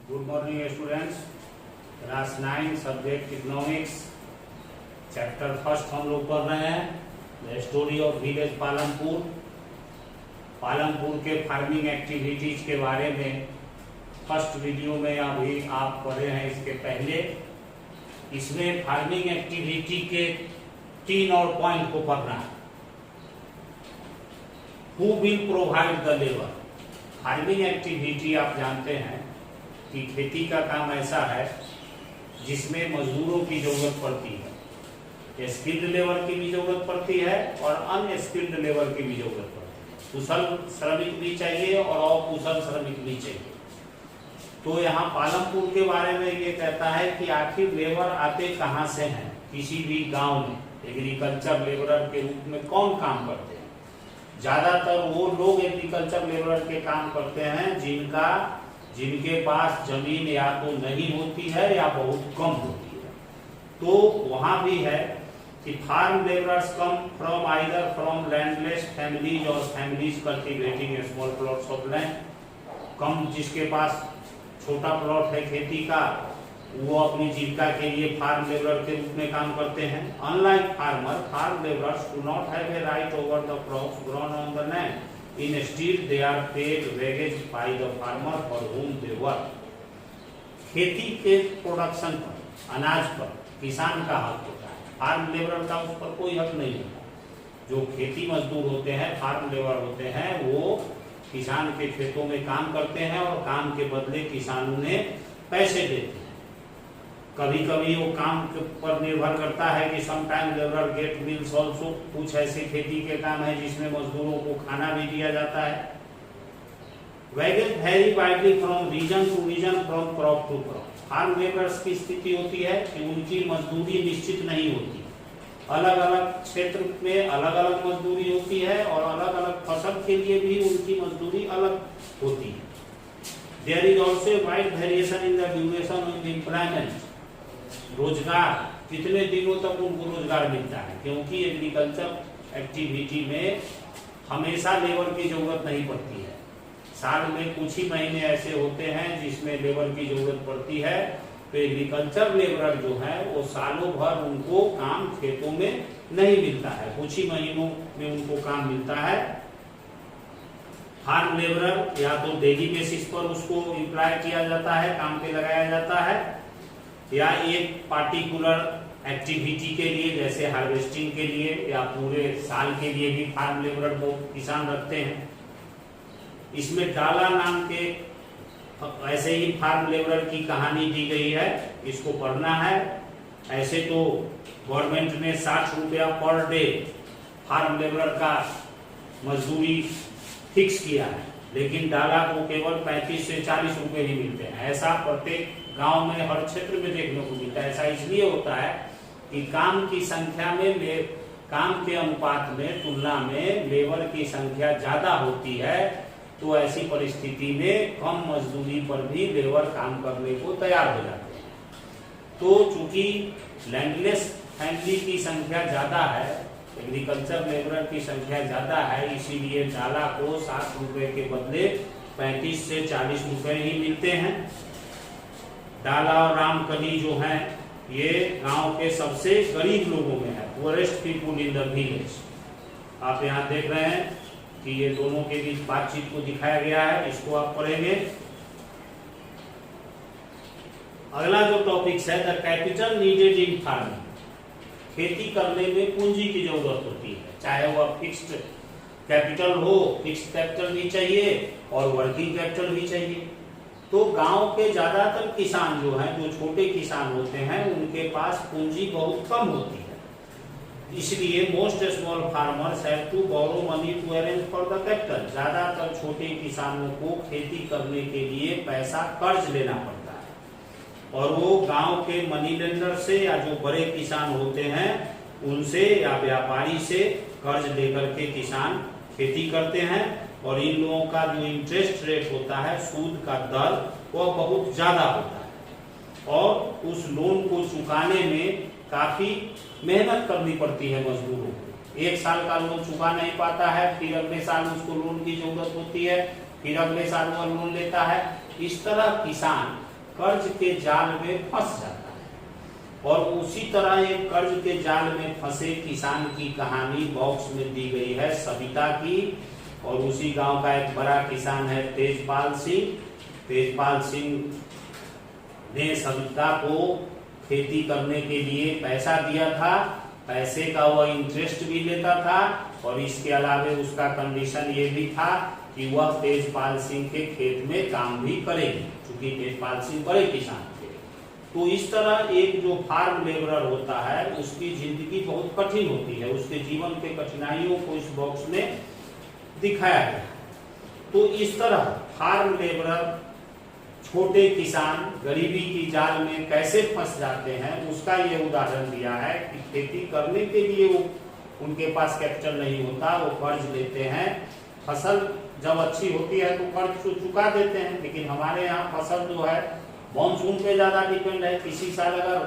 Good morning students. Class 9 subject economics chapter first हम लोग पढ़ रहे हैं the story of village Palampur. Palampur के फार्मिंग एक्टिविटीज के बारे में फर्स्ट वीडियो में अभी आप पढ़े हैं। इसके पहले इसमें फार्मिंग एक्टिविटी के 3 और पॉइंट को पढ़ना है। Who will provide the labour. Farming activity आप जानते हैं कि खेती का काम ऐसा है जिसमें मजदूरों की जरूरत पड़ती है, स्किल्ड लेबर की भी जरूरत पड़ती है और अनस्किल्ड लेबर की भी जरूरत पड़ती है। कुशल श्रमिक भी चाहिए और अकुशल श्रमिक भी चाहिए। तो यहाँ पालमपुर के बारे में ये कहता है कि आखिर लेबर आते कहाँ से हैं। किसी भी गांव में एग्रीकल्चर लेबरर के रूप में कौन काम करते हैं? ज्यादातर वो लोग एग्रीकल्चर लेबरर के काम करते हैं जिनके पास जमीन या तो नहीं होती है या बहुत कम होती है। तो वहां भी है कि farm labourers come from either from landless families और families cultivating small plots of land. कम जिसके पास छोटा प्लॉट है खेती का, वो अपनी जीविका के लिए फार्म लेबरर के रूप में काम करते हैं। Unlike farmer, farm labourers do not have a right over the crops grown on the land. Instead, they are paid wages by the farmer for whom they work. खेती के प्रोडक्शन पर, अनाज पर किसान का हक होता है, फार्म लेबर का उस पर कोई हक नहीं होता। जो खेती मजदूर होते हैं, फार्म लेबर होते हैं, वो किसान के खेतों में काम करते हैं और काम के बदले किसान उन्हें पैसे देते हैं। कभी कभी वो काम पर निर्भर करता है कि sometime labour get meals also. कुछ ऐसे खेती के काम है जिसमें मजदूरों को खाना भी दिया जाता है। Wages vary widely from region to region, from crop to crop. Farm labours की स्थिति होती है कि उनकी मजदूरी निश्चित नहीं होती। अलग अलग क्षेत्र में अलग अलग मजदूरी होती है और अलग अलग फसल के लिए भी उनकी मजदूरी अलग होती है। There is also wide variation in the duration of employment. रोजगार, कितने दिनों तक उनको रोजगार मिलता है, क्योंकि एग्रीकल्चर एक्टिविटी में हमेशा लेबर की जरूरत नहीं पड़ती है। साल में कुछ ही महीने ऐसे होते हैं जिसमें लेबर की जरूरत पड़ती है। तो एग्रीकल्चर लेबर जो है वो सालों भर उनको काम खेतों में नहीं मिलता है, कुछ ही महीनों में उनको काम मिलता है। फार्म लेबर या तो डेली बेसिस पर उसको एम्प्लॉय किया जाता है, काम पे लगाया जाता है, या एक पार्टिकुलर एक्टिविटी के लिए जैसे हार्वेस्टिंग के लिए या पूरे साल के लिए भी फार्म लेबर को किसान रखते हैं। इसमें डाला नाम के ऐसे ही फार्म लेबर की कहानी दी गई है, इसको पढ़ना है। ऐसे तो गवर्नमेंट ने 60 रुपया पर डे फार्म लेबर का मजदूरी फिक्स किया है, लेकिन डाला को केवल 35 से 40 रुपए ही मिलते हैं। ऐसा प्रत्येक गांव में हर क्षेत्र में देखने को मिलता है। ऐसा इसलिए होता है कि काम की संख्या में, काम के अनुपात में तुलना में लेबर की संख्या ज्यादा होती है। तो ऐसी परिस्थिति में कम मजदूरी पर भी लेबर काम करने को तैयार हो जाते हैं। तो चूंकि लैंडलेस फैमिली की संख्या ज्यादा है, एग्रीकल्चर लेबर की संख्या ज्यादा है, इसीलिए डाला को 60 रुपए के बदले 35 से 40 रुपए ही मिलते हैं। डाला और रामकली जो हैं ये गांव के सबसे गरीब लोगों में है, poorest people in the village. आप यहाँ देख रहे हैं कि ये दोनों के बीच बातचीत को दिखाया गया है, इसको आप पढ़ेंगे। अगला जो टॉपिक है the capital needed in farming. खेती करने में पूंजी की जरूरत होती है, चाहे वह फिक्स्ड कैपिटल हो, फिक्स्ड कैपिटल भी चाहिए और वर्किंग कैपिटल भी चाहिए। तो गांव के ज्यादातर किसान जो हैं, जो छोटे किसान होते हैं, उनके पास पूंजी बहुत कम होती है। इसलिए most small farmers have to borrow money to arrange for the capital. ज्यादातर छोटे किसानों को खेती करने के लिए पैसा कर्ज लेना पड़ता है और वो गांव के मनी लेंडर से या जो बड़े किसान होते हैं उनसे या व्यापारी से कर्ज लेकर के किसान खेती करते हैं। और इन लोगों का जो इंटरेस्ट रेट होता है, सूद का दर, वह बहुत ज्यादा होता है और उस लोन को चुकाने में काफी मेहनत करनी पड़ती है मजदूरों को। एक साल का लोन चुका नहीं पाता है, फिर अगले साल उसको लोन की जरूरत होती है, फिर अगले साल वह लोन लेता है। इस तरह किसान कर्ज के जाल में फंस जाता है। और उसी तरह एक कर्ज के जाल में फंसे किसान की कहानी बॉक्स में दी गई है सविता की। और उसी गांव का एक बड़ा किसान है तेजपाल सिंह। तेजपाल सिंह ने सविता को खेती करने के लिए पैसा दिया था। पैसे का वह इंटरेस्ट भी लेता था और इसके अलावे उसका कंडीशन ये भी था कि वह तेजपाल सिंह के खेत में काम भी करेगी, क्योंकि तेजपाल सिंह बड़े किसान थे। तो इस तरह एक जो फार्म लेबरर होता है उसकी जिंदगी बहुत कठिन होती है। उसके जीवन के कठिनाइयों को इस बॉक्स में दिखाया गया। तो इस तरह फार्म लेबरर, छोटे किसान गरीबी की जाल में कैसे फंस जाते हैं उसका ये उदाहरण दिया है कि खेती करने के लिए वो उनके पास कैपिटल नहीं होता, वो कर्ज लेते हैं। फसल जब अच्छी होती है तो कर्ज चुका देते हैं, लेकिन हमारे यहाँ फसल जो है मानसून पे ज्यादा डिपेंड है। किसी साल अगर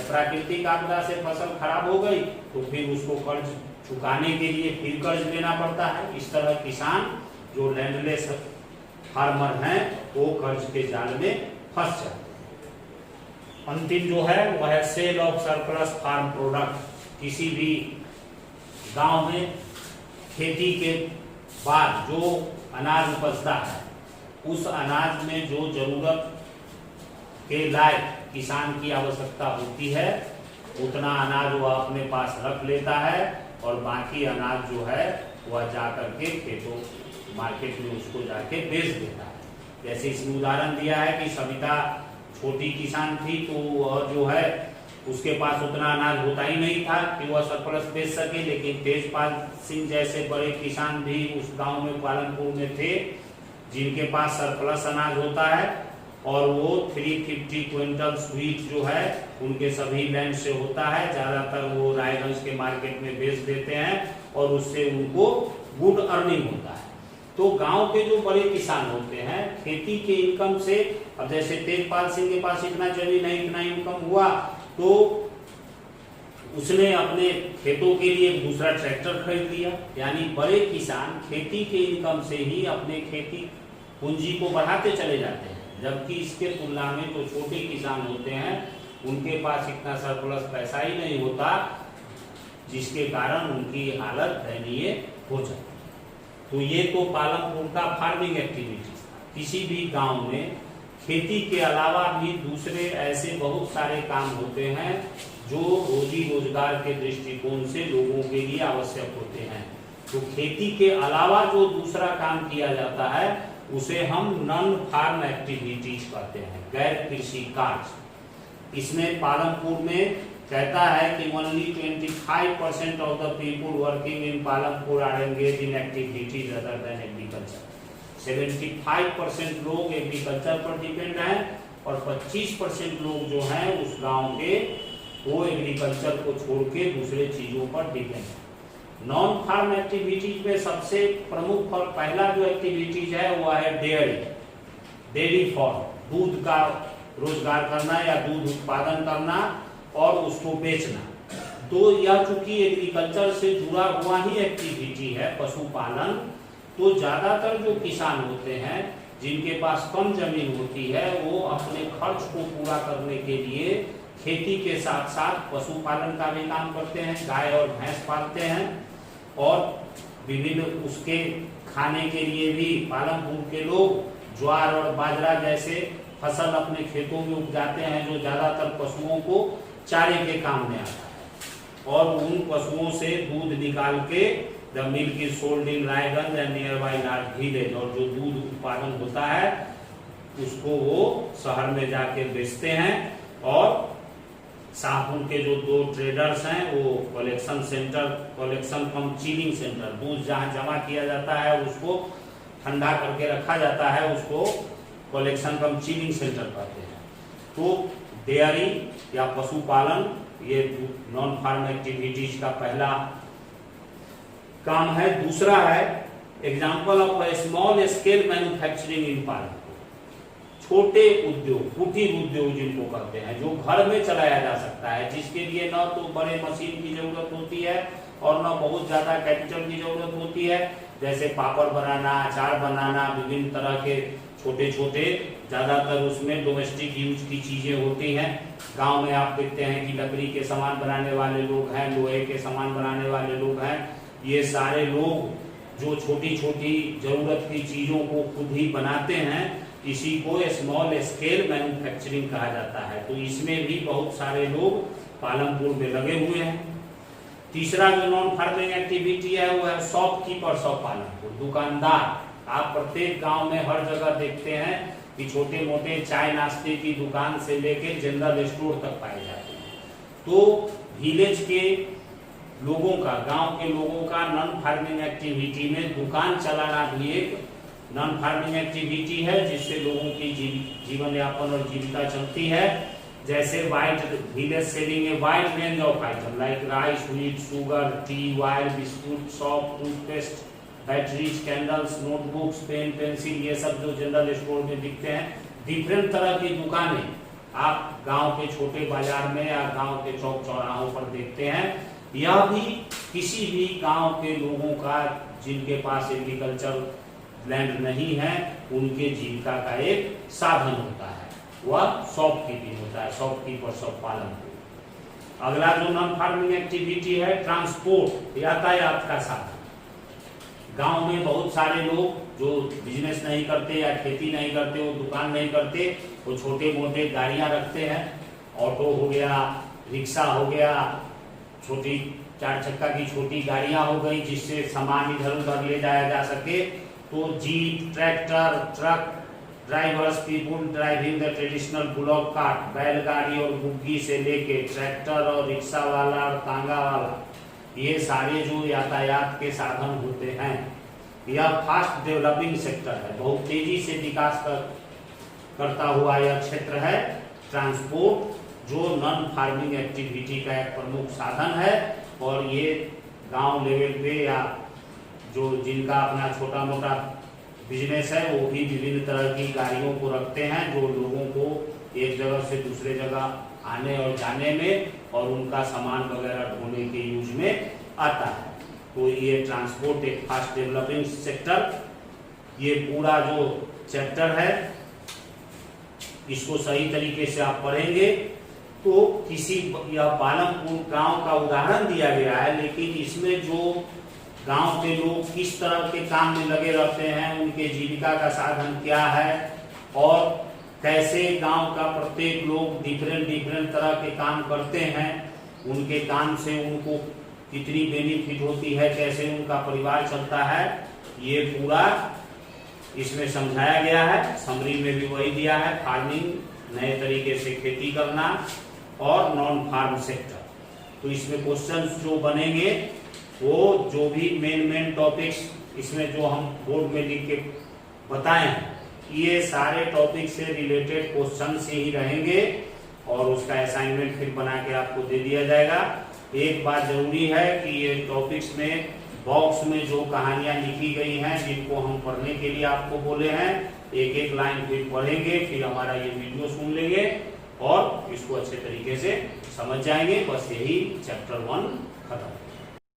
प्राकृतिक आपदा से फसल खराब हो गई तो फिर उसको कर्ज चुकाने के लिए फिर कर्ज लेना पड़ता है। इस तरह किसान जो लैंडलेस फार्मर हैं वो कर्ज के जाल में फंस जाते हैं। अंतिम जो है वह है sale of surplus farm product. किसी भी गांव में खेती के बाद जो अनाज उपजता है उस अनाज में जो जरूरत के लायक किसान की आवश्यकता होती है उतना अनाज वह अपने पास रख लेता है और बाकी अनाज जो है वह जाकर के खेतों मार्केट में उसको जाके बेच देता है। जैसे इसमें उदाहरण दिया है कि सविता छोटी किसान थी तो वह जो है उसके पास उतना अनाज होता ही नहीं था कि वह सरप्लस बेच सके, लेकिन तेजपाल सिंह जैसे बड़े किसान भी उस गांव में पालनपुर में थे जिनके पास सरप्लस अनाज होता है और वो 350 क्विंटल स्वीट जो है उनके सभी लैंड से होता है। ज्यादातर वो रायगंज के मार्केट में बेच देते हैं और उससे उनको गुड अर्निंग होता है। तो गांव के जो बड़े किसान होते हैं खेती के इनकम से, अब जैसे तेजपाल सिंह के पास इतना जमीन है, इतना इनकम हुआ तो उसने अपने खेतों के लिए दूसरा ट्रैक्टर खरीद लिया। यानी बड़े किसान खेती के इनकम से ही अपने खेती पूंजी को बढ़ाते चले जाते हैं, जबकि इसके तुलना में जो छोटे किसान होते हैं उनके पास इतना सरप्लस पैसा ही नहीं होता, जिसके कारण उनकी हालत दयनीय हो जाती। तो ये तो पालनपुर का फार्मिंग एक्टिविटीज। किसी भी गांव में खेती के अलावा भी दूसरे ऐसे बहुत सारे काम होते हैं जो रोजी रोजगार के दृष्टिकोण से लोगों के लिए आवश्यक होते हैं। तो खेती के अलावा जो दूसरा काम किया जाता है उसे हम नॉन फार्म एक्टिविटीज कहते हैं, गैर कृषि कार्य। इसमें पालनपुर में कहता है कि only 25% of the people working in Palanpur are engage in activities other than agriculture. 75% लोग एग्रीकल्चर पर डिपेंड हैं और 25% लोग जो हैं उस गांव के वो एग्रीकल्चर को छोड़ के दूसरे चीजों पर डिपेंड है। नॉन फार्म एक्टिविटीज में सबसे प्रमुख और पहला जो एक्टिविटीज है वो है डेयरी फार्म, दूध का रोजगार करना या दूध उत्पादन करना और उसको बेचना। तो यह चूंकि एग्रीकल्चर से जुड़ा हुआ ही एक्टिविटी है पशुपालन, तो ज्यादातर जो किसान होते हैं जिनके पास कम जमीन होती है वो अपने खर्च को पूरा करने के लिए खेती के साथ साथ पशुपालन का भी काम करते हैं, गाय और भैंस पालते हैं और विभिन्न उसके खाने के लिए भी पालनपुर के लोग ज्वार और बाजरा जैसे फसल अपने खेतों में उपजाते हैं जो ज्यादातर पशुओं को चारे के काम में आता है। और उन पशुओं से दूध निकाल के the milk is sold in Raiganj and near by large village, और जो दूध उत्पादन होता है उसको वो शहर में जाके बेचते हैं। और शाहपुर के जो 2 ट्रेडर्स हैं वो कलेक्शन सेंटर, कलेक्शन कम चिलिंग सेंटर, दूध जहाँ जमा किया जाता है उसको ठंडा करके रखा जाता है, उसको कलेक्शन कम चिलिंग सेंटर कहते हैं। तो डेयरी या पशुपालन ये नॉन फार्म एक्टिविटीज का पहला काम है। दूसरा है example of small scale manufacturing इन पालनपुर, छोटे उद्योग, कुटीर उद्योग जिनको कहते हैं, जो घर में चलाया जा सकता है, जिसके लिए न तो बड़े मशीन की जरूरत होती है और न बहुत ज्यादा कैपिटल की जरूरत होती है। जैसे पापड़ बनाना, अचार बनाना, विभिन्न तरह के छोटे छोटे ज़्यादातर उसमें डोमेस्टिक यूज की चीज़ें होती हैं। गांव में आप देखते हैं कि लकड़ी के सामान बनाने वाले लोग हैं, लोहे के सामान बनाने वाले लोग हैं। ये सारे लोग जो छोटी छोटी ज़रूरत की चीज़ों को खुद ही बनाते हैं, इसी को स्मॉल स्केल मैन्युफैक्चरिंग कहा जाता है। तो इसमें भी बहुत सारे लोग पालमपुर में लगे हुए हैं। तीसरा जो नॉन फार्मिंग एक्टिविटी है वो है शॉपकीपर्स ऑफ पालमपुर, दुकानदार। आप प्रत्येक गांव में हर जगह देखते हैं कि छोटे मोटे चाय नाश्ते की दुकान से लेके जनरल स्टोर तक पाए जाते हैं। तो विलेज के लोगों का, गांव के लोगों का नॉन फार्मिंग एक्टिविटी में दुकान चलाना भी एक नॉन फार्मिंग एक्टिविटी है, जिससे लोगों की जीवन यापन और जीविका चलती है। जैसे वाइट village selling a wide range of item like rice, wheat, sugar, tea, oil, biscuit, soap, toothpaste, batteries, candles, notebooks, pen, pencil, ये सब जो जनरल स्टोर में दिखते हैं। डिफरेंट तरह की दुकानें आप गांव के छोटे बाजार में या गांव के चौक चौराहों पर देखते हैं। यह भी किसी भी गांव के लोगों का, जिनके पास एग्रीकल्चर लैंड नहीं है, उनके जीविका का एक साधन होता है, वह शॉपकीपिंग होता है, शॉपकीपर्स ऑफ पालमपुर। अगला जो नॉन फार्मिंग एक्टिविटी है ट्रांसपोर्ट, यातायात का साधन। गांव में बहुत सारे लोग जो बिजनेस नहीं करते या खेती नहीं करते, वो दुकान नहीं करते, वो छोटे मोटे गाड़ियां रखते हैं। ऑटो हो गया, रिक्शा हो गया, छोटी 4 चक्का की छोटी गाड़ियां हो गई, जिससे सामान इधर उधर ले जाया जा सके। तो jeep, tractor, truck drivers, people driving the traditional bullock cart, बैलगाड़ी और बुग्गी से लेके ट्रैक्टर और रिक्शा वाला और तांगा वाला, ये सारे जो यातायात के साधन होते हैं। यह फास्ट डेवलपिंग सेक्टर है, बहुत तेजी से विकास करता हुआ यह क्षेत्र है। ट्रांसपोर्ट जो नॉन फार्मिंग एक्टिविटी का एक प्रमुख साधन है, और ये गांव लेवल पे या जो जिनका अपना छोटा मोटा बिजनेस है, वो भी विभिन्न तरह की गाड़ियों को रखते हैं, जो लोगों को एक जगह से दूसरे जगह आने और जाने में और उनका सामान वगैरह ढोने के यूज में आता है। तो ये ट्रांसपोर्ट एक फास्ट डेवलपिंग सेक्टर, ये पूरा जो चैप्टर है इसको सही तरीके से आप पढ़ेंगे तो किसी, यह पालमपुर गांव का उदाहरण दिया गया है, लेकिन इसमें जो गांव के लोग किस तरह के काम में लगे रहते हैं, उनके जीविका का साधन क्या है, और कैसे गांव का प्रत्येक लोग डिफरेंट तरह के काम करते हैं, उनके काम से उनको कितनी बेनिफिट होती है, कैसे उनका परिवार चलता है, ये पूरा इसमें समझाया गया है। समरी में भी वही दिया है, फार्मिंग, नए तरीके से खेती करना और नॉन फार्म सेक्टर। तो इसमें क्वेश्चंस जो बनेंगे वो जो भी मेन टॉपिक्स इसमें जो हम बोर्ड में लिख के बताए हैं, ये सारे टॉपिक से रिलेटेड क्वेश्चंस ही रहेंगे, और उसका असाइनमेंट फिर बना के आपको दे दिया जाएगा। एक बात जरूरी है कि ये टॉपिक्स में बॉक्स में जो कहानियां लिखी गई हैं, जिनको हम पढ़ने के लिए आपको बोले हैं, एक एक लाइन फिर पढ़ेंगे, फिर हमारा ये वीडियो सुन लेंगे और इसको अच्छे तरीके से समझ जाएंगे। बस यही चैप्टर 1 खत्म।